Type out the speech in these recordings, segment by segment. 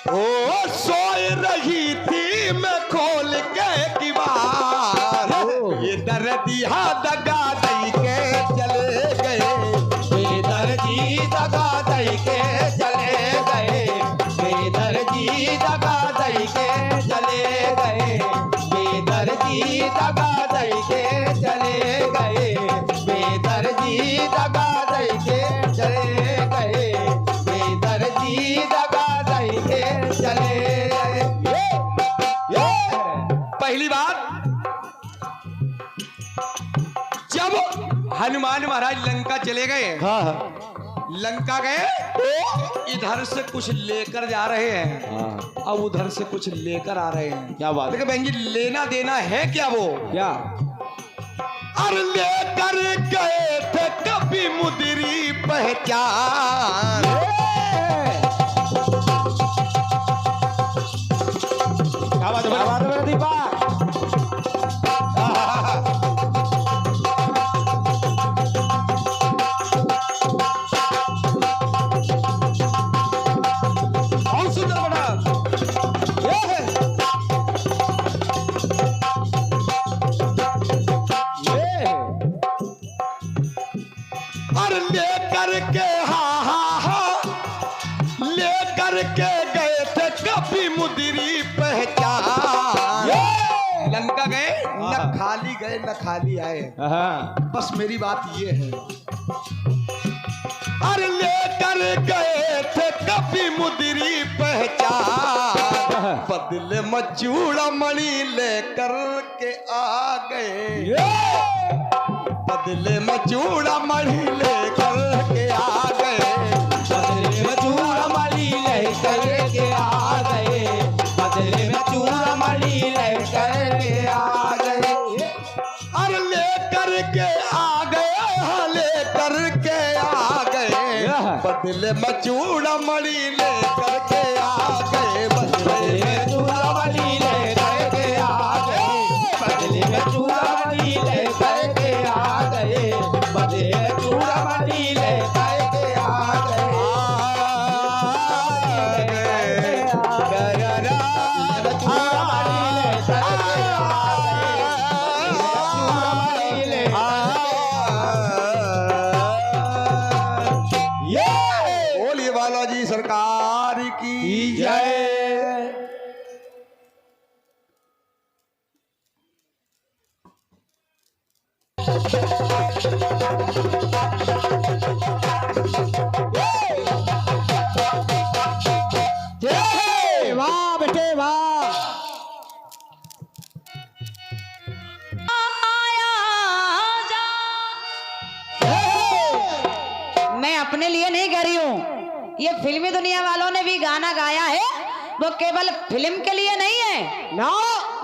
ओ सोए रही थी मैं खोल के किवार, ये दर्दिया दगा दई के चले गए, ये दर्दी दगा दई के चले गए, ये दर्दी दगा दई के चले गए, ये दर्दी दगा दई के चले गए, ये दर्दी दगा दई के चले गए, ये दर्दी दगा दई के चले गए। पहली बात, जब हनुमान महाराज लंका चले गए, हाँ लंका गए, इधर से कुछ लेकर जा रहे हैं, हाँ। अब उधर से कुछ लेकर आ रहे हैं। क्या बात? लेकिन बहन जी लेना देना है क्या वो? क्या? अरे लेकर गए थे कभी मुदरी पहचान, क्या बात है मेरा दीपा? बहुत सुंदर बना। और लेकर के लेकर के गए थे कभी मुदरी पहचान। लंका गए न खाली गए न खाली आए, हाँ। बस मेरी बात ये है। और लेकर गए थे कभी मुदरी पहचान, बदले मचूड़ा मणि लेकर के आ गए, बदले मचूड़ा मणि लेकर के आ गए, बदले मचूड़ा मणि लेकर के आ गए, बदले मचूड़ा मणि लेकर के आ गए। और लेकर के आ गए, लेकर के आ गए, बदले मचूड़ा मणि लेकर के आ गए, बदले मचूड़ा मणि लेकर के आ गए, बदले मचूड़ा मणि लेकर के आ गए, बदले मचूड़ा मणि लेकर के आ गए। बोलिए बालाजी सरकार की जय। वाह बेटे वाह। मैं अपने लिए नहीं गा रही हूँ, ये फिल्मी दुनिया वालों ने भी गाना गाया है, वो केवल फिल्म के लिए नहीं है ना,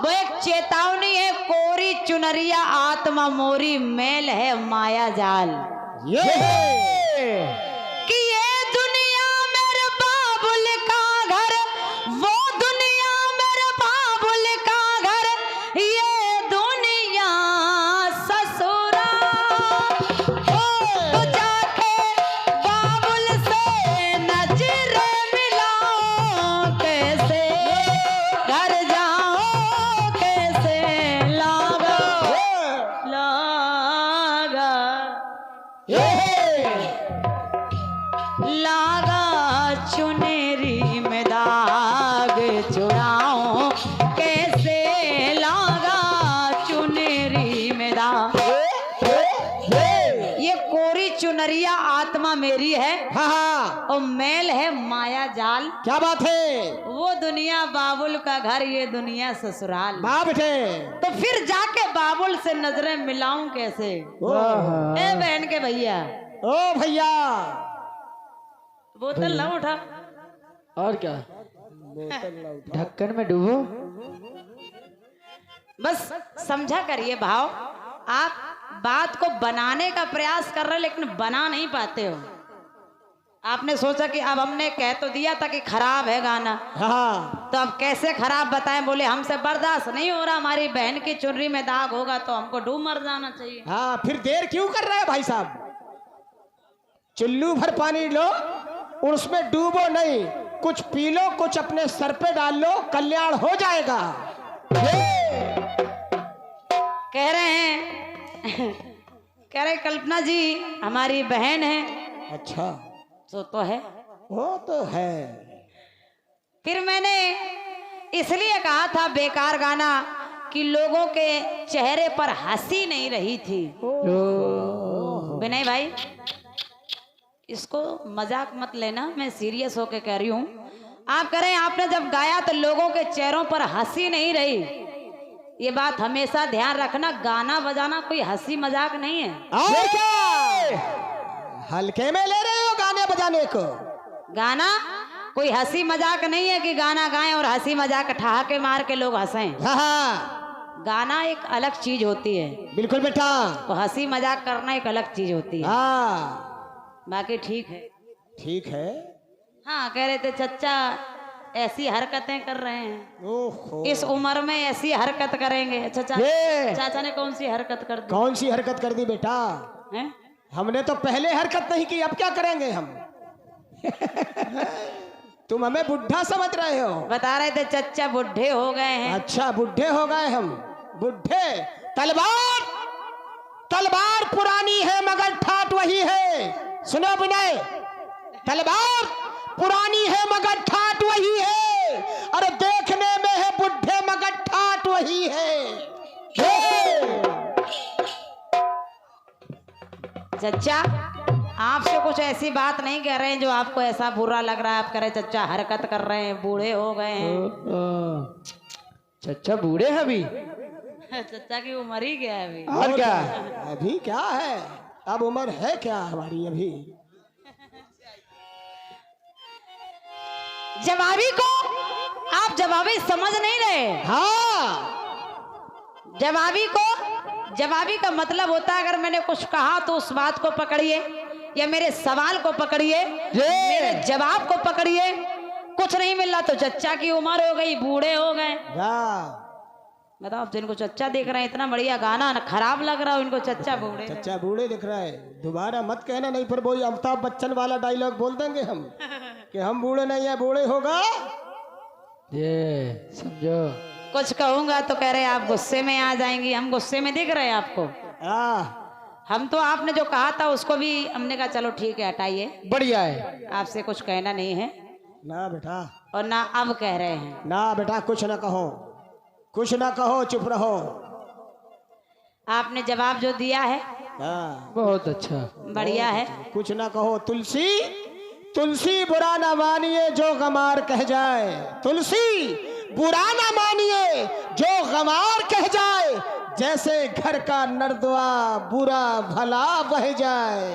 वो एक चेतावनी है। कोरी चुनरिया आत्मा मोरी, मेल है माया जाल। ये कि ये दुनिया मेरे बाबुल का घर, वो दुनिया मेरे बाबुल का घर, ये दुनिया ससुरा। तो जाके बाबुल से नजर मिलाओ, कैसे घर जाओ, कैसे लागा लागा लागा चुनेरी में दाग चुराओ, कैसे लागा चुनेरी में दाग। ये कोरी चुनरिया आत्मा मेरी है, हाँ। और मेल है माया जाल। क्या बात है? वो दुनिया बाबुल का घर, ये दुनिया ससुराल। वाह बेटे। तो फिर जाके बाबुल से नजरें मिलाऊं कैसे? ए बहन के भैया, ओ भैया, बोतल ना उठा, और क्या? ढक्कन में डूबो। बस समझा करिए भाव, आप बात को बनाने का प्रयास कर रहे लेकिन बना नहीं पाते हो। आपने सोचा कि अब हमने कह तो दिया था कि खराब है गाना, हाँ। तो अब कैसे खराब बताएं? बोले हमसे बर्दाश्त नहीं हो रहा, हमारी बहन की चुनरी में दाग होगा तो हमको डूब मर जाना चाहिए। हाँ, फिर देर क्यों कर रहे हैं भाई साहब? चुल्लू भर पानी लो और उसमें डूबो नहीं, कुछ पी लो, कुछ अपने सर पे डाल लो, कल्याण हो जाएगा। कह रहे हैं कह रहे कल्पना जी हमारी बहन है। अच्छा, तो है, वो तो है। फिर मैंने इसलिए कहा था बेकार गाना कि लोगों के चेहरे पर हंसी नहीं रही थी। विनय भाई इसको मजाक मत लेना, मैं सीरियस होके कह रही हूँ। आप कह रहे हैं आपने जब गाया तो लोगों के चेहरों पर हंसी नहीं रही। ये बात हमेशा ध्यान रखना, गाना बजाना कोई हंसी मजाक नहीं है। और क्या हल्के में ले रहे हो गाने बजाने को? गाना कोई हंसी मजाक नहीं है कि गाना गाएं और हंसी मजाक ठहाके मार के लोग हंसें। हाँ, गाना एक अलग चीज होती है, बिल्कुल बेटा। तो हंसी मजाक करना एक अलग चीज होती है। हाँ, बाकी ठीक है। ठीक है। हाँ, कह रहे थे चचा ऐसी हरकतें कर रहे हैं, ओहो, इस उम्र में ऐसी हरकत करेंगे। चाचा ये चाचा ने कौन सी हरकत कर दी? कौन सी हरकत कर दी बेटा? हैं? हमने तो पहले हरकत नहीं की, अब क्या करेंगे हम? तुम हमें बुढ़ा समझ रहे हो? बता रहे थे चचा बुढ़े हो गए हैं। अच्छा, बुढ़े हो गए हम? बुढ़े? तलवार, तलवार पुरानी है मगर ठाट वही है। सुनो विनय, तलवार पुरानी है मगर ठाट वही है, अरे देखने में है बुढ़े मगर ठाट वही है। चचा आपसे कुछ ऐसी बात नहीं कह रहे हैं जो आपको ऐसा बुरा लग रहा है। आप कह रहे चचा हरकत कर रहे हैं, बूढ़े हो गए हैं। चचा बूढ़े हैं अभी? चचा की उम्र ही क्या है अभी? और क्या? अभी क्या है, अब उम्र है क्या हमारी अभी? जवाबी को आप जवाबी समझ नहीं रहे। हाँ, जवाबी का मतलब होता है अगर मैंने कुछ कहा तो उस बात को पकड़िए, या मेरे सवाल को पकड़िए, मेरे जवाब को पकड़िए। कुछ नहीं मिल रहा तो चचा की उम्र हो गई, बूढ़े हो गए। बताओ, आप जिनको चचा देख रहे हैं, इतना बढ़िया गाना ना खराब लग रहा हो, इनको चचा बूढ़े। चचा बूढ़े दिख रहा है। दोबारा मत कहना, नहीं फिर वही अमिताभ बच्चन वाला डायलॉग बोल देंगे हम कि हम बूढ़े नहीं है, बूढ़े होगा। ये समझो, कुछ कहूंगा तो कह रहे आप गुस्से में आ जाएंगी। हम गुस्से में दिख रहे हैं आपको? हम तो आपने जो कहा था उसको भी हमने कहा चलो ठीक है हटाइए, बढ़िया है, आपसे कुछ कहना नहीं है ना बेटा। और ना अब कह रहे हैं। ना बेटा, कुछ ना कहो, कुछ ना कहो, चुप रहो। आपने जवाब जो दिया है बहुत अच्छा, बढ़िया है। कुछ ना कहो। तुलसी, तुलसी बुरा ना मानिए जो गमार कह जाए। तुलसी बुरा ना मानिए जो गमार कह जाए, जैसे घर का नर्दवा बुरा भला बह जाए।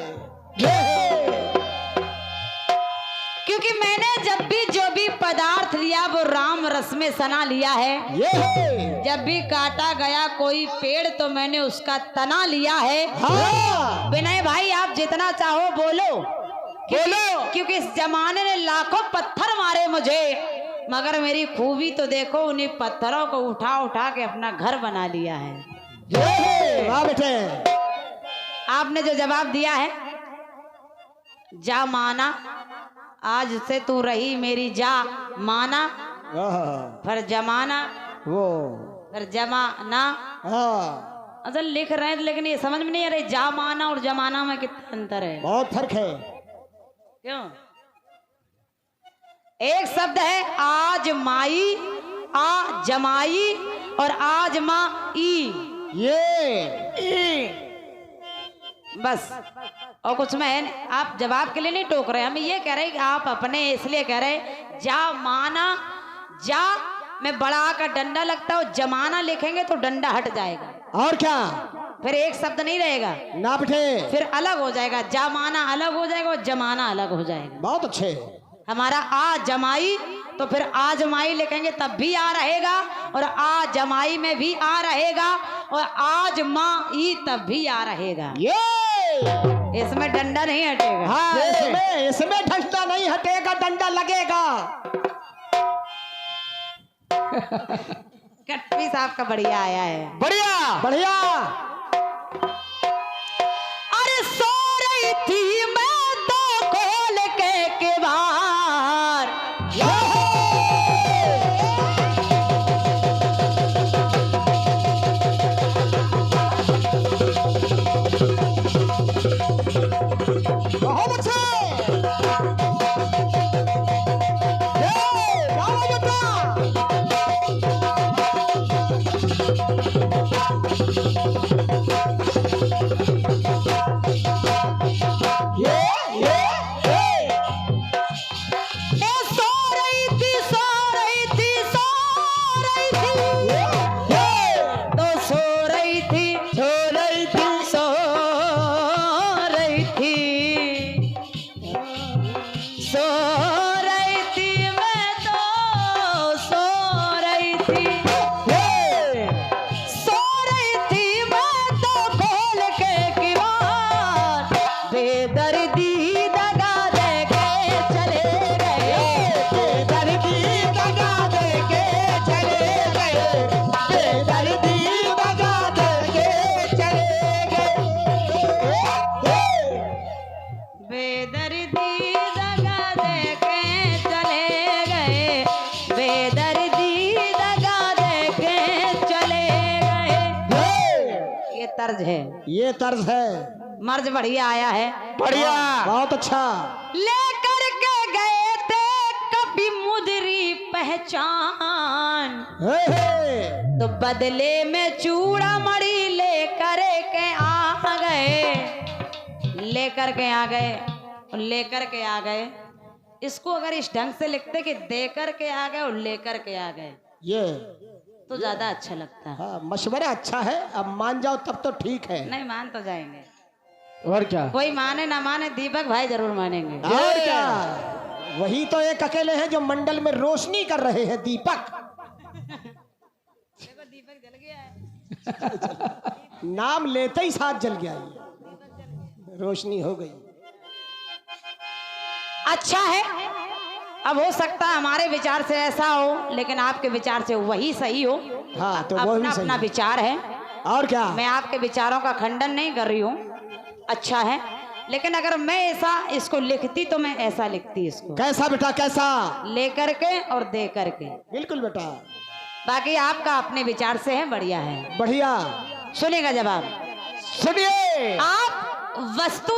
क्योंकि मैंने जब भी जो भी पदार्थ लिया वो राम रस में सना लिया है। ये जब भी काटा गया कोई पेड़ तो मैंने उसका तना लिया है। हाँ, विनय भाई आप जितना चाहो बोलो, बोलो, क्योंकि इस जमाने ने लाखों पत्थर मारे मुझे, मगर मेरी खूबी तो देखो, उन्हीं पत्थरों को उठा उठा के अपना घर बना लिया है। वाह बेटे, आपने जो जवाब दिया है, जा माना आज से तू रही मेरी जा माना, फिर जमाना, वो फिर जमाना। असल लिख रहे हैं लेकिन ये समझ में नहीं आ रही, जा माना और जमाना में कितना अंतर है? बहुत फर्क है। क्यों? एक शब्द है आज माई, आ जमाई, और आज माई, ये बस और कुछ में है। आप जवाब के लिए नहीं टोक रहे, हम ये कह रहे हैं कि आप अपने इसलिए कह रहे जा माना, जा में बड़ा का डंडा लगता है, जमाना लिखेंगे तो डंडा हट जाएगा। और क्या? फिर एक शब्द नहीं रहेगा ना बेटे, फिर अलग हो जाएगा। जमाना अलग हो जाएगा और जमाना अलग हो जाएगा। बहुत अच्छे। हमारा आ जमाई तो फिर आ जमाई लिखेंगे तब भी आ रहेगा, और आ जमाई में भी आ रहेगा, और आज माई तब भी आ रहेगा। ये इसमें डंडा नहीं हटेगा। हाँ, इसमें डंडा नहीं हटेगा, डंडा लगेगा। कट पीस आपका बढ़िया आया है, बढ़िया बढ़िया। अरे सो रही थी मैं तो खोल के किवार, दगा दे के चले गए, बेदर्दी दगा दे के चले गए, बेदर्दी दगा दे के चले गए। बेदर्दी दगा दे के चले गए, बेदर्दी दगा दे के चले गए। ये तर्ज है, ये तर्ज है, मर्ज बढ़िया आया है, बढ़िया, बहुत अच्छा। लेकर के गए थे कभी मुदरी पहचान, हे हे। तो बदले में चूड़ा मणि लेकर के आ गए, लेकर के आ गए, लेकर के आ गए। इसको अगर इस ढंग से लिखते कि देकर के आ गए और लेकर के आ गए ये तो ज्यादा अच्छा लगता है। हाँ, मशवरा अच्छा है, अब मान जाओ तब तो ठीक है। नहीं मान तो जाएंगे, और क्या, कोई माने ना माने दीपक भाई जरूर मानेंगे। और क्या, वही तो एक अकेले हैं जो मंडल में रोशनी कर रहे हैं, दीपक। देखो दीपक जल गया है। नाम लेते ही साथ जल गया, ये रोशनी हो गई। अच्छा है, अब हो सकता है हमारे विचार से ऐसा हो, लेकिन आपके विचार से वही सही हो। हाँ, तो वो अपना भी सही अपना है। विचार है, और क्या, मैं आपके विचारों का खंडन नहीं कर रही हूँ, अच्छा है। लेकिन अगर मैं ऐसा इसको लिखती तो मैं ऐसा लिखती इसको, कैसा बेटा, कैसा? लेकर के और दे करके। बिल्कुल बेटा, बाकी आपका अपने विचार से है, बढ़िया है। बढ़िया। सुनेगा जवाब, सुनिए। आप वस्तु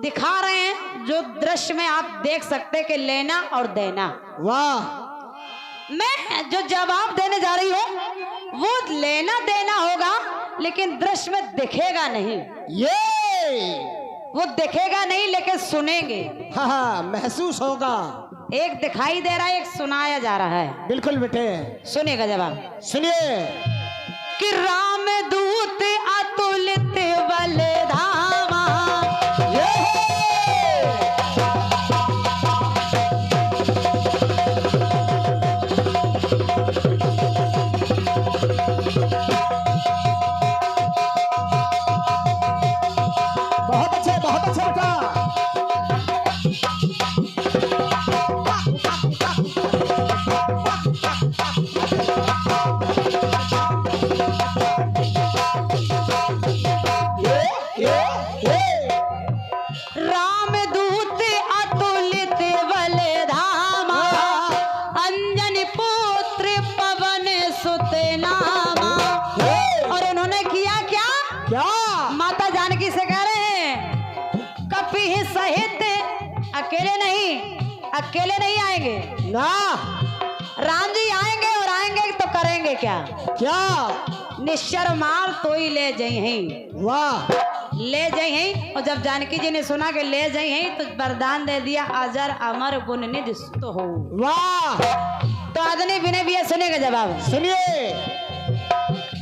दिखा रहे हैं जो दृश्य में आप देख सकते कि लेना और देना। वाह। मैं जो जवाब देने जा रही हूँ वो लेना देना होगा, लेकिन दृश्य में दिखेगा नहीं, ये वो दिखेगा नहीं लेकिन सुनेंगे। हाँ हाँ, महसूस होगा। एक दिखाई दे रहा है, एक सुनाया जा रहा है। बिल्कुल बेटे, सुनेगा जवाब, सुनिए। कि राम दूत अतुलित बलधामा, बहुत अच्छे, बहुत अच्छे बेटा। रामदूत अतुलित बलधामा, अंजनी पुत्र पवन सुत नामा। और उन्होंने किया क्या? क्या? माता जानकी से कह रहे हैं कपि सहित, अकेले नहीं आएंगे ना, राम जी आएंगे, और आएंगे तो करेंगे क्या? क्या? निश्चर मार तो ही ले जाइए, वाह। ले जाइए। और जब जानकी जी ने सुना कि ले जाइए तो वरदान दे दिया, अजर अमर गुण निधि सुत हो। वाह। तो आदमी विनय भी सुनेगा जवाब, सुनिए।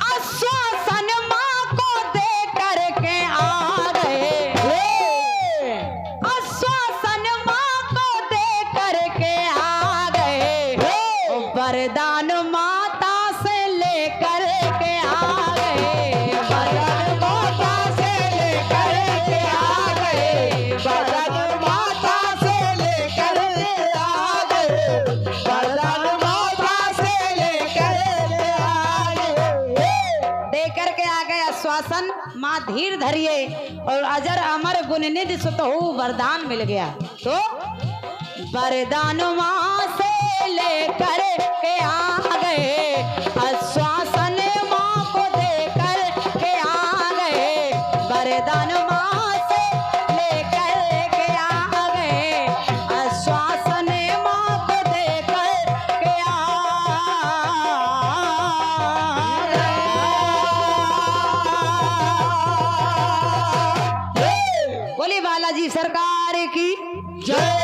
आश्वासन माँ को दे करके आ गए, आश्वासन माँ को दे करके आ गए, वरदान माता से लेकर के आ गए, वरदान माता से लेकर के आ गए, वरदान माता से लेकर के आ गए, वरदान माता से लेकर के आ गए। दे करके आ गए आश्वासन, माँ धीर धरिए, और अजर अमर गुण निधि सुत हो, वरदान मिल गया। तो वरदान माँ से लेकर के आ गए, आश्वासन माँ को दे कर के आ गए, वरदान माँ से लेकर के आ गए, आश्वासन माँ को दे कर के आ गए। बोली बालाजी सरकार की जय।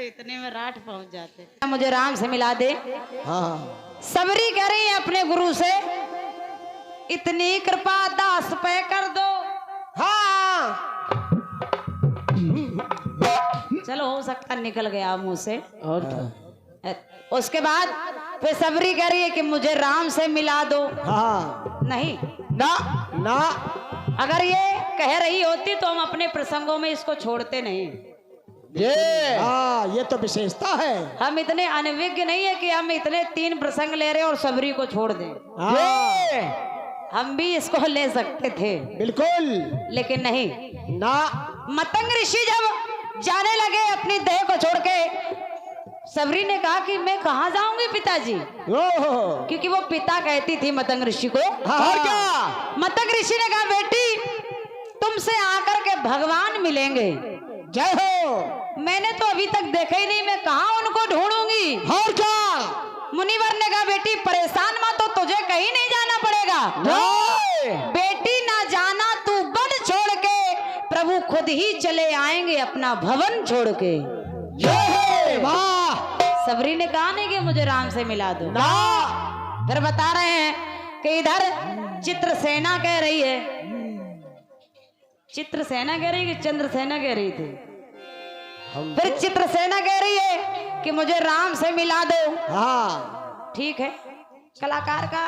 इतने में राठ पहुंच जाते। मुझे राम से मिला दे। हाँ, सबरी कह रही है अपने गुरु से, इतनी कृपा दास पे कर दो। हाँ। चलो हो सकता निकल गया मुंह से। और क्या? उसके बाद फिर सबरी कह रही है कि मुझे राम से मिला दो। हाँ नहीं, ना ना, अगर ये कह रही होती तो हम अपने प्रसंगों में इसको छोड़ते नहीं। ये तो विशेषता है। हम इतने अनविज्ञ नहीं है कि हम इतने 3 प्रसंग ले रहे हैं और सबरी को छोड़ दें। हम भी इसको ले सकते थे, बिल्कुल, लेकिन नहीं ना। मतंग ऋषि जब जाने लगे अपनी देह को छोड़ के, सबरी ने कहा कि मैं कहाँ जाऊंगी पिताजी, ओहो, क्योंकि वो पिता कहती थी मतंग ऋषि को। और क्या? मतंग ऋषि ने कहा बेटी तुमसे आकर के भगवान मिलेंगे। जय हो। मैंने तो अभी तक देखा ही नहीं, मैं कहाँ उनको ढूंढूंगी। और क्या? मुनिवर ने कहा बेटी परेशान मत, तो तुझे कहीं नहीं जाना पड़ेगा। बेटी ना जाना, तू वन छोड़ के प्रभु खुद ही चले आएंगे अपना भवन छोड़ के। वाह। सबरी ने कहा नहीं कि मुझे राम से मिला दो ना। फिर बता रहे हैं कि इधर चित्रसेना कह रही है, चित्रसेना कह रही है कि चंद्रसेना कह रही थी, फिर चित्रसेना कह रही है कि मुझे राम से मिला दो। हाँ ठीक है, कलाकार का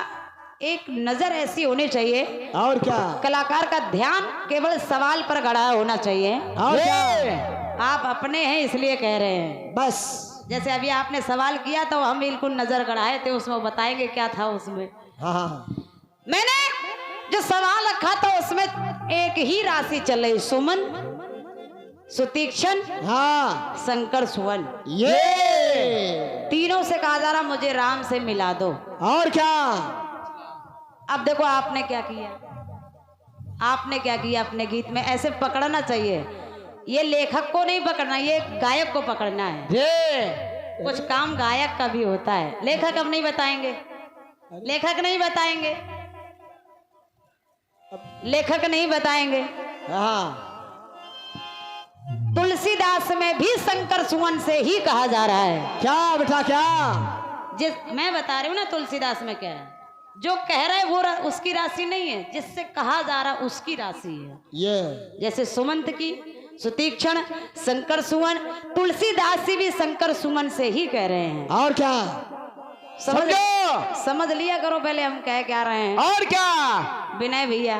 एक नजर ऐसी होनी चाहिए, और क्या? कलाकार का ध्यान केवल सवाल पर गड़ा होना चाहिए। और क्या? आप अपने हैं इसलिए कह रहे हैं। बस जैसे अभी आपने सवाल किया तो हम बिल्कुल नजर गड़ाए थे, उसमें बताएंगे क्या था उसमें। हाँ, मैंने जो सवाल रखा था उसमें एक ही राशि चल रही, सुमन, सुतीक्षण, हाँ, शंकर सुवन, ये तीनों से कहा जा रहा मुझे राम से मिला दो। और क्या? अब देखो आपने क्या किया, आपने क्या किया अपने गीत में। ऐसे पकड़ना चाहिए, ये लेखक को नहीं पकड़ना, ये गायक को पकड़ना है। कुछ काम गायक का भी होता है, लेखक अब नहीं बताएंगे, लेखक नहीं बताएंगे, लेखक नहीं बताएंगे। हाँ, तुलसीदास में भी शंकर सुवन से ही कहा जा रहा है। क्या बेटा क्या? जिस मैं बता रही हूँ ना तुलसीदास में क्या है, जो कह रहा है वो उसकी राशि नहीं है, जिससे कहा जा रहा उसकी राशि है। ये जैसे सुमंत की, सुतीक्षण, शंकर सुवन, तुलसीदास भी शंकर सुमन से ही कह रहे हैं। और क्या? समझ लिया करो पहले हम कह क्या रहे हैं। और क्या? विनय भैया,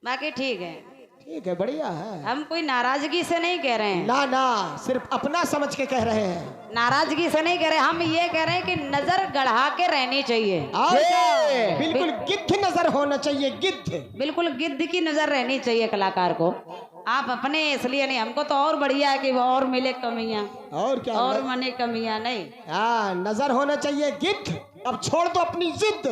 बाकी ठीक है, ठीक है, बढ़िया है। हम कोई नाराजगी से नहीं कह रहे हैं, ना ना, सिर्फ अपना समझ के कह रहे हैं, नाराजगी से नहीं कह रहे। हम ये कह रहे हैं कि नजर गढ़ा के रहनी चाहिए। और क्या? बिल्कुल गिद्ध नजर होना चाहिए, गिद्ध, बिल्कुल गिद्ध की नजर रहनी चाहिए कलाकार को। आप अपने इसलिए नहीं, हमको तो और बढ़िया है कि वो और मिले कमियां, और क्या? और मने कमियां नहीं। हाँ, नजर होना चाहिए गिद्ध। अब छोड़ दो अपनी जिद।